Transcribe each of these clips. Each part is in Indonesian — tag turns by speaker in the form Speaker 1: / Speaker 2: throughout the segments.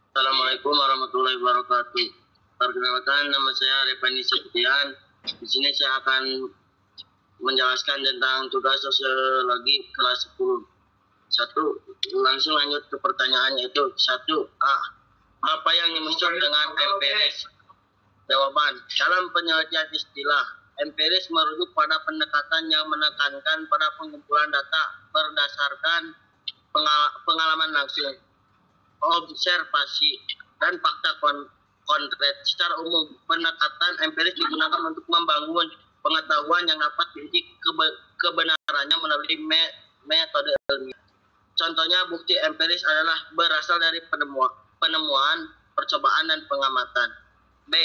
Speaker 1: Assalamualaikum warahmatullahi wabarakatuh. Perkenalkan, nama saya Repani Septian. Di sini saya akan menjelaskan tentang tugas sosiologi kelas 10. Satu, langsung lanjut ke pertanyaannya itu. Satu, A. Apa yang dimaksud dengan empiris? Jawaban, dalam penelitian istilah, empiris merujuk pada pendekatan yang menekankan pada pengumpulan data berdasarkan pengalaman langsung, observasi, dan fakta konkret. Secara umum, pendekatan empiris digunakan untuk membangun pengetahuan yang dapat diuji kebenarannya melalui metode ilmiah. Contohnya, bukti empiris adalah berasal dari penemuan, percobaan, dan pengamatan. B.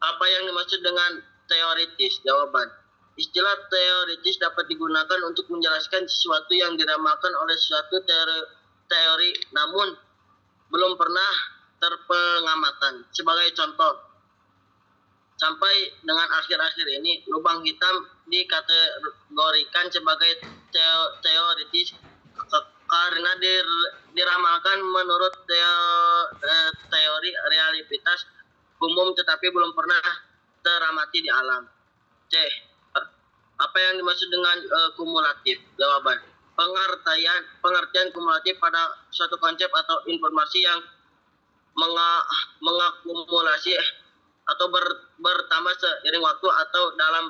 Speaker 1: Apa yang dimaksud dengan teoritis? Jawaban, istilah teoritis dapat digunakan untuk menjelaskan sesuatu yang diramalkan oleh suatu teori namun belum pernah terpengamatan. Sebagai contoh, sampai dengan akhir-akhir ini, lubang hitam dikategorikan sebagai teoritis karena diramalkan menurut teori realitas umum tetapi belum pernah teramati di alam. C. Apa yang dimaksud dengan kumulatif? Jawaban, pengertian kumulatif pada suatu konsep atau informasi yang mengakumulasi atau bertambah seiring waktu atau dalam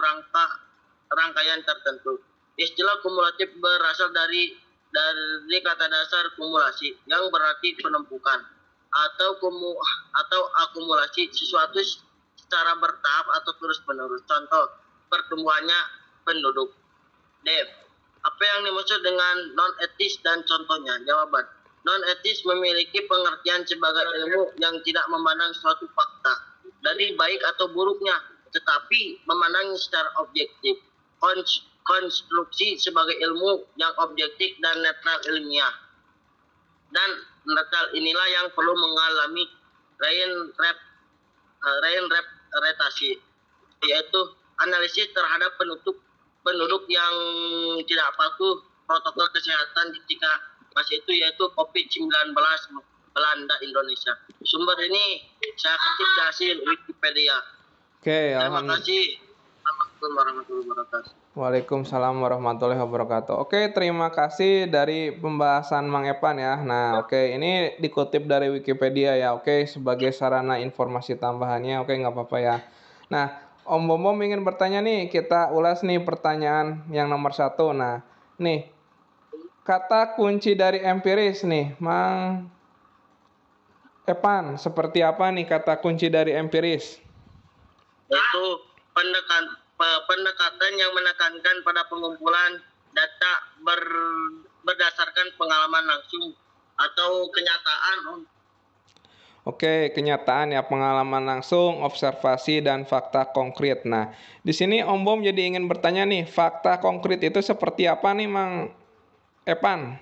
Speaker 1: rangkaian tertentu. Istilah kumulatif berasal dari kata dasar kumulasi yang berarti penumpukan atau akumulasi sesuatu secara bertahap atau terus-menerus. Contoh, pertumbuhannya penduduk. D. Apa yang dimaksud dengan non-etis dan contohnya? Jawaban, non-etis memiliki pengertian sebagai ilmu yang tidak memandang suatu fakta dari baik atau buruknya, tetapi memandang secara objektif. Konstruksi sebagai ilmu yang objektif dan netral ilmiah. Dan netral inilah yang perlu mengalami reinterpretasi, yaitu analisis terhadap penduduk yang tidak patuh protokol kesehatan ketika masa itu, yaitu COVID-19 melanda Indonesia. Sumber ini saya kutip dari hasil Wikipedia.
Speaker 2: Oke,
Speaker 1: Terima kasih. Assalamualaikum warahmatullahi wabarakatuh.
Speaker 2: Waalaikumsalam warahmatullahi wabarakatuh. Oke, terima kasih dari pembahasan Mang Epan ya. Nah, oke, ini dikutip dari Wikipedia ya. Oke, sebagai sarana informasi tambahannya. Oke, nggak apa-apa ya. Nah, Om Bom ingin bertanya nih. Kita ulas nih pertanyaan yang nomor 1. Nah, nih, kata kunci dari empiris nih, Mang Epan. Seperti apa nih kata kunci dari empiris?
Speaker 1: Yaitu pendekatan yang menekankan pada pengumpulan data berdasarkan pengalaman langsung atau kenyataan.
Speaker 2: Oke, kenyataan ya, pengalaman langsung, observasi, dan fakta konkret. Nah, di sini Om Bom jadi ingin bertanya nih, fakta konkret itu seperti apa nih, Mang Epan?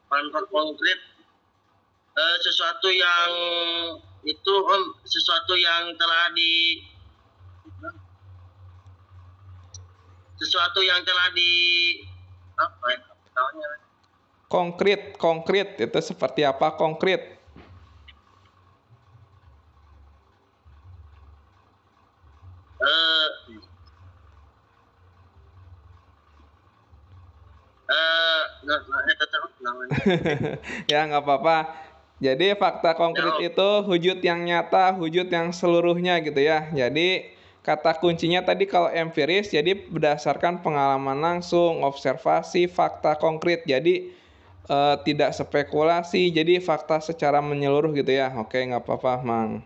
Speaker 1: Fakta konkret sesuatu yang itu sesuatu yang telah apa ya, namanya?
Speaker 2: Konkret itu seperti apa? Konkret. Ya, nggak apa-apa. Jadi fakta konkret itu wujud yang nyata, wujud yang seluruhnya gitu ya. Jadi kata kuncinya tadi kalau empiris, jadi berdasarkan pengalaman langsung, observasi, fakta konkret. Jadi tidak spekulasi, jadi fakta secara menyeluruh gitu ya. Oke, nggak apa-apa, Mang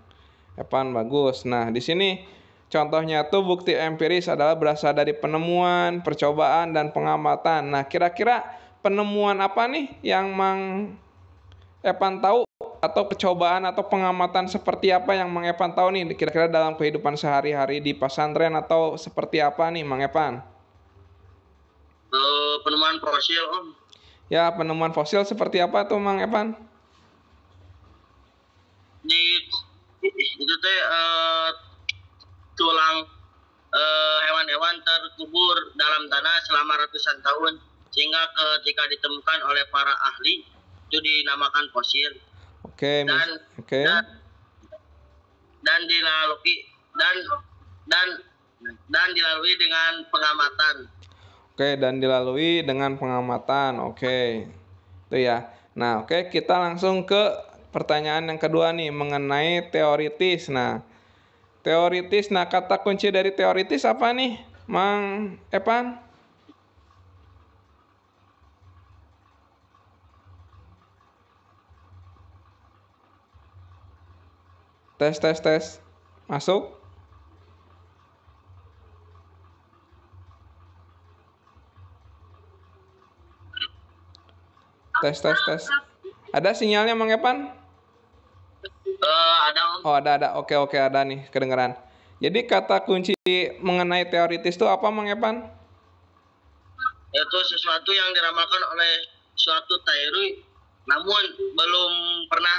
Speaker 2: Epan, bagus. Nah, di sini contohnya tuh bukti empiris adalah berasal dari penemuan, percobaan, dan pengamatan. Nah, kira-kira penemuan apa nih yang Mang Epan tahu, atau percobaan atau pengamatan seperti apa yang Mang Epan tahu nih kira-kira dalam kehidupan sehari-hari di pesantren, atau seperti apa nih Mang Epan?
Speaker 1: Penemuan fosil, Om.
Speaker 2: Ya, penemuan fosil seperti apa tuh Mang Epan?
Speaker 1: Itu teh tulang hewan-hewan terkubur dalam tanah selama ratusan tahun, sehingga ketika ditemukan oleh para ahli itu dinamakan fosil.
Speaker 2: Oke, oke.
Speaker 1: Dan dilalui dan dan dan dilalui dengan pengamatan.
Speaker 2: Oke, dan dilalui dengan pengamatan. Oke. Itu ya. Nah, oke, kita langsung ke pertanyaan yang kedua nih mengenai teoritis. Nah, teoritis. Nah, kata kunci dari teoritis apa nih, Mang Epan? Tes, tes, tes. Masuk? Tes, tes, tes. Ada sinyalnya, Mang Epan?
Speaker 1: Ada Om.
Speaker 2: Oh, ada. Oke, oke, ada nih, kedengeran. Jadi kata kunci mengenai teoritis itu apa, Mang Epan?
Speaker 1: Yaitu sesuatu yang diramalkan oleh suatu teori namun belum pernah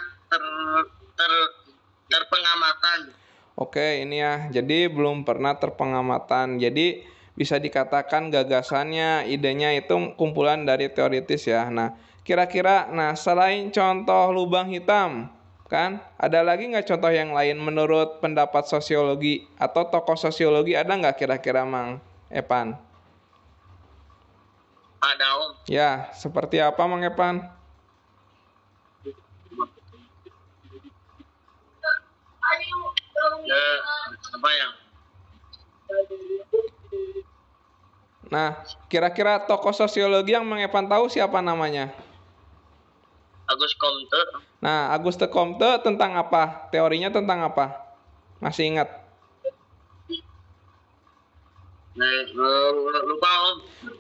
Speaker 1: terpengamatan.
Speaker 2: Oke, ini ya. Jadi belum pernah terpengamatan. Jadi bisa dikatakan gagasannya, idenya itu kumpulan dari teoritis ya. Nah, kira-kira, nah selain contoh lubang hitam, kan ada lagi nggak contoh yang lain menurut pendapat sosiologi atau tokoh sosiologi, ada nggak kira-kira, Mang Epan?
Speaker 1: Ada Om.
Speaker 2: Ya, seperti apa, Mang Epan?
Speaker 1: Apa ya?
Speaker 2: Nah, kira-kira tokoh sosiologi yang Mang Epan tahu siapa namanya?
Speaker 1: Agus Comte.
Speaker 2: Nah, Auguste Comte tentang apa? Teorinya tentang apa? Masih ingat?
Speaker 1: Lupa Om.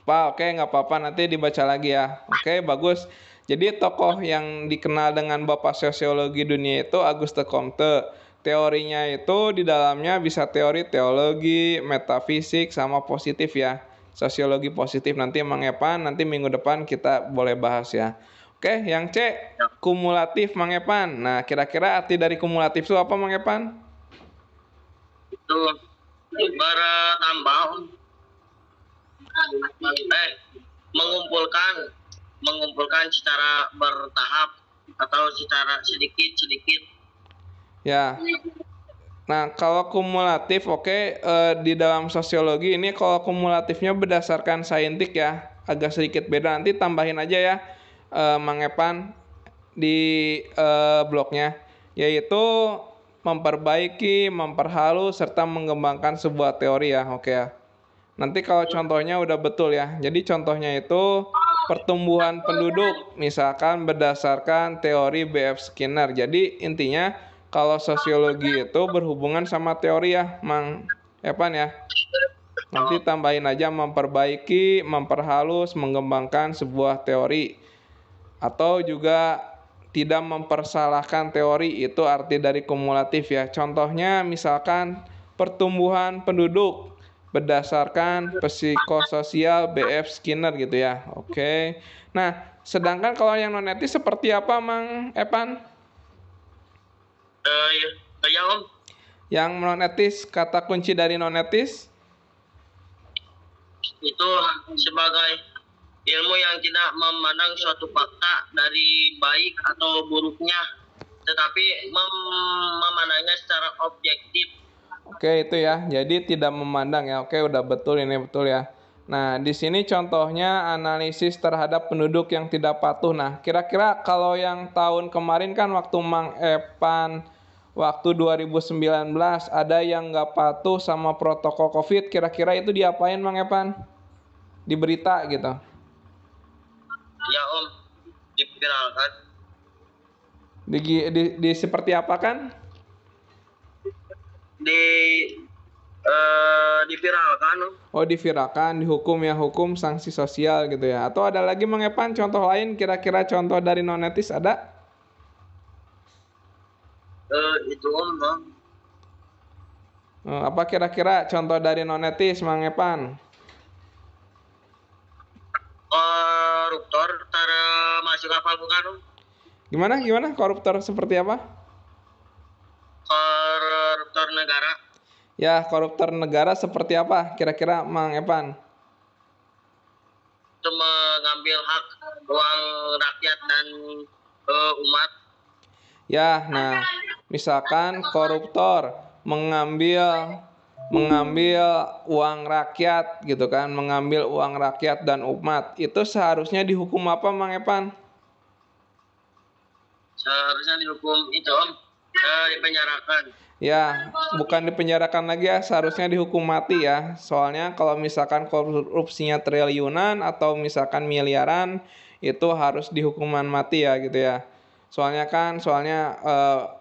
Speaker 2: Pak, oke, nggak apa-apa, nanti dibaca lagi ya. Oke, bagus. Jadi tokoh yang dikenal dengan Bapak Sosiologi Dunia itu Auguste Comte. Teorinya itu di dalamnya bisa teori teologi, metafisik, sama positif ya. Sosiologi positif nanti Mang Epan, nanti minggu depan kita boleh bahas ya. Oke, yang C, kumulatif Mang Epan. Nah, kira-kira arti dari kumulatif itu apa, Mang Epan?
Speaker 1: Itu bertambah mengumpulkan secara bertahap atau secara sedikit-sedikit.
Speaker 2: Ya. Nah, kalau kumulatif, oke, di dalam sosiologi ini kalau kumulatifnya berdasarkan saintik ya, agak sedikit beda. Nanti tambahin aja ya, Mang Epan di blognya, yaitu memperbaiki, memperhalus, serta mengembangkan sebuah teori ya, oke ya. Nanti kalau contohnya udah betul ya, jadi contohnya itu pertumbuhan penduduk, misalkan berdasarkan teori B.F. Skinner. Jadi intinya kalau sosiologi itu berhubungan sama teori ya, Mang Epan ya. Nanti tambahin aja memperbaiki, memperhalus, mengembangkan sebuah teori. Atau juga tidak mempersalahkan teori, itu arti dari kumulatif ya. Contohnya misalkan pertumbuhan penduduk berdasarkan psikososial B.F. Skinner gitu ya. Oke. Nah, sedangkan kalau yang non etis seperti apa, Mang Epan?
Speaker 1: Ya Om.
Speaker 2: Yang non etis, kata kunci dari non etis?
Speaker 1: Itu sebagai ilmu yang tidak memandang suatu fakta dari baik atau buruknya, tetapi memandangnya secara objektif.
Speaker 2: Oke, itu ya. Jadi tidak memandang ya. Oke, udah betul, ini betul ya. Nah, di sini contohnya analisis terhadap penduduk yang tidak patuh. Nah, kira-kira kalau yang tahun kemarin kan waktu Mang Epan, waktu 2019 ada yang nggak patuh sama protokol COVID. Kira-kira itu diapain, Mang Epan? Di berita gitu.
Speaker 1: Ya Om, diviralkan.
Speaker 2: Di seperti apa kan?
Speaker 1: Diviralkan.
Speaker 2: Oh, diviralkan, dihukum ya, hukum sanksi sosial gitu ya. Atau ada lagi Mang Epan contoh lain, kira-kira contoh dari non etis ada?
Speaker 1: Itu Om.
Speaker 2: Apa kira-kira contoh dari non etis, Mang Epan?
Speaker 1: Koruptor termasuk apa bukan Om?
Speaker 2: Gimana? Koruptor seperti apa?
Speaker 1: Koruptor negara.
Speaker 2: Ya, koruptor negara seperti apa? Kira-kira Mang Epan?
Speaker 1: Itu mengambil hak uang rakyat dan umat.
Speaker 2: Ya, nah, misalkan koruptor mengambil uang rakyat gitu kan, mengambil uang rakyat dan umat, itu seharusnya dihukum apa, Mang Epan?
Speaker 1: Seharusnya dihukum itu Om, dipenjarakan.
Speaker 2: Ya, bukan dipenjarakan lagi ya, seharusnya dihukum mati ya. Soalnya kalau misalkan korupsinya triliunan atau misalkan miliaran, itu harus dihukuman mati ya gitu ya. Soalnya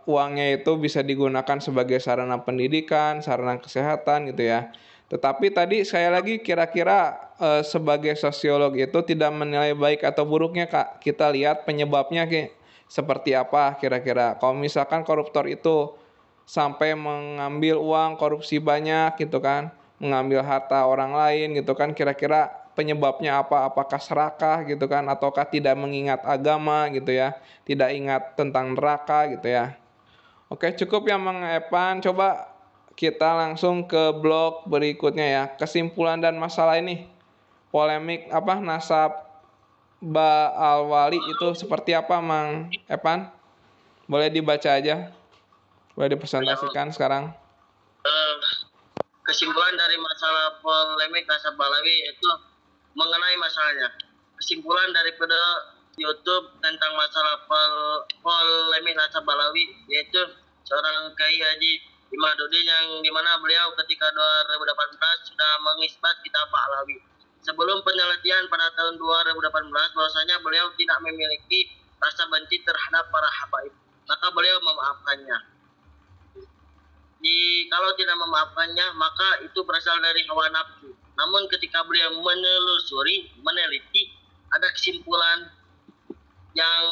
Speaker 2: uangnya itu bisa digunakan sebagai sarana pendidikan, sarana kesehatan gitu ya. Tetapi tadi saya lagi kira-kira sebagai sosiolog itu tidak menilai baik atau buruknya Kak. Kita lihat penyebabnya seperti apa kira-kira. Kalau misalkan koruptor itu sampai mengambil uang korupsi banyak gitu kan, mengambil harta orang lain gitu kan, kira-kira penyebabnya apa? Apakah serakah gitu kan, ataukah tidak mengingat agama gitu ya, tidak ingat tentang neraka gitu ya. Oke, cukup ya Mang Epan. Coba kita langsung ke blog berikutnya ya, kesimpulan dan masalah ini. Polemik apa nasab Ba Al-Wali itu seperti apa Mang Epan? Boleh dibaca aja. Boleh dipresentasikan sekarang.
Speaker 1: Eh, Kesimpulan dari masalah polemik Nasab Balawi itu mengenai masalahnya. Kesimpulan daripada YouTube tentang masalah polemik Nasab Balawi yaitu seorang Kiai Haji Imaduddin yang dimana beliau ketika 2018 sudah mengisbat kitab Alawi. Sebelum penelitian pada tahun 2018 bahwasanya beliau tidak memiliki rasa benci terhadap para habaib, maka beliau memaafkannya. Kalau tidak memaafkannya maka itu berasal dari hawa nafsu. Namun ketika beliau meneliti, ada kesimpulan yang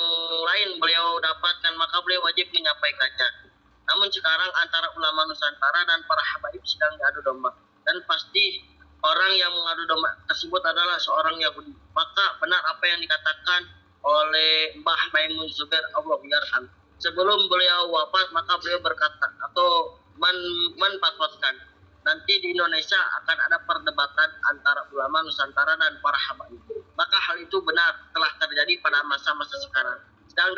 Speaker 1: lain beliau dapatkan, maka beliau wajib menyampaikannya. Namun sekarang antara ulama Nusantara dan para habaib sedang diadu domba, dan pasti orang yang mengadu domba tersebut adalah seorang Yahudi. Maka benar apa yang dikatakan oleh Mbah Maimun Zubair, Allah biarkan. Sebelum beliau wafat maka beliau berkata atau menfatwakan, nanti di Indonesia akan ada perdebatan antara ulama Nusantara dan para habaib. Maka hal itu benar telah terjadi pada masa-masa sekarang. Sedang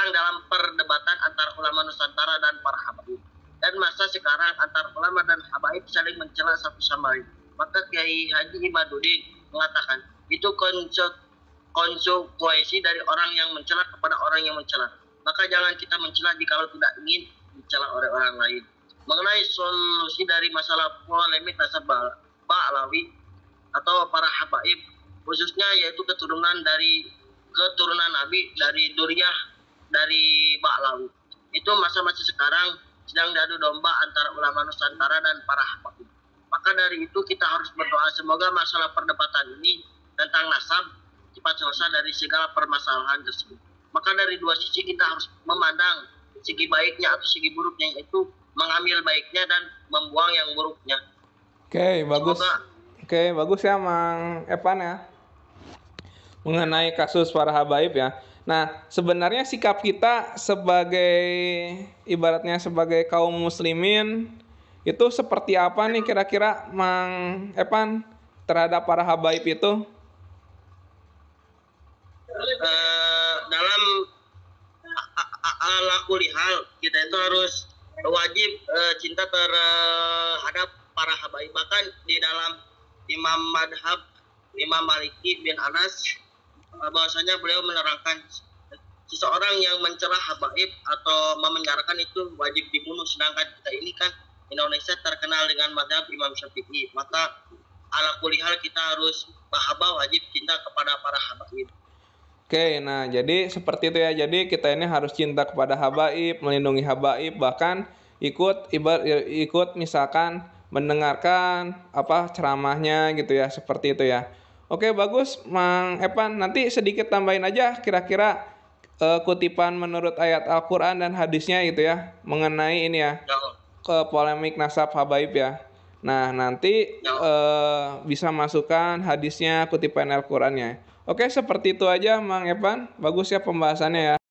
Speaker 1: dalam perdebatan antara ulama Nusantara dan para habaib. Dan masa sekarang antara ulama dan habaib saling mencela satu sama lain. Maka Kiai Haji Imaduddin mengatakan, itu konsekuensi dari orang yang mencela kepada orang yang mencela. Maka jangan kita mencela jika tidak ingin dicela oleh orang lain. Mengenai solusi dari masalah polemik nasab Ba'alawi atau para habaib, khususnya yaitu keturunan Nabi dari Duriyah dari Ba'alawi. Itu masa-masa sekarang sedang diadu domba antara ulama Nusantara dan para habaib. Maka dari itu kita harus berdoa semoga masalah perdebatan ini tentang nasab cepat selesai dari segala permasalahan tersebut. Maka dari dua sisi kita harus memandang segi baiknya atau segi buruknya, yaitu mengambil baiknya dan membuang yang buruknya.
Speaker 2: Oke, bagus. Oke, bagus ya Mang Epan ya. Mengenai kasus para habaib ya. Nah, sebenarnya sikap kita sebagai ibaratnya sebagai kaum muslimin itu seperti apa nih kira-kira Mang Epan terhadap para habaib itu?
Speaker 1: Dalam ala kulihal kita itu harus wajib cinta terhadap para habaib. Bahkan di dalam Imam Madhab Imam Maliki bin Anas bahwasanya beliau menerangkan seseorang yang mencela habaib atau memenjarakan itu wajib dibunuh. Sedangkan kita ini kan Indonesia terkenal dengan madhab Imam Syafi'i, maka ala kulihal kita harus wajib cinta kepada para habaib.
Speaker 2: Oke, nah jadi seperti itu ya. Jadi kita ini harus cinta kepada habaib, melindungi habaib, bahkan ikut misalkan mendengarkan apa ceramahnya gitu ya, seperti itu ya. Oke, bagus Mang Epan. Nanti sedikit tambahin aja kira-kira kutipan menurut ayat Al-Qur'an dan hadisnya gitu ya, mengenai ini ya, ke polemik nasab habaib ya. Nah, nanti bisa masukkan hadisnya, kutipan Al-Qur'annya. Oke, seperti itu aja Mang Epan. Bagus ya pembahasannya ya.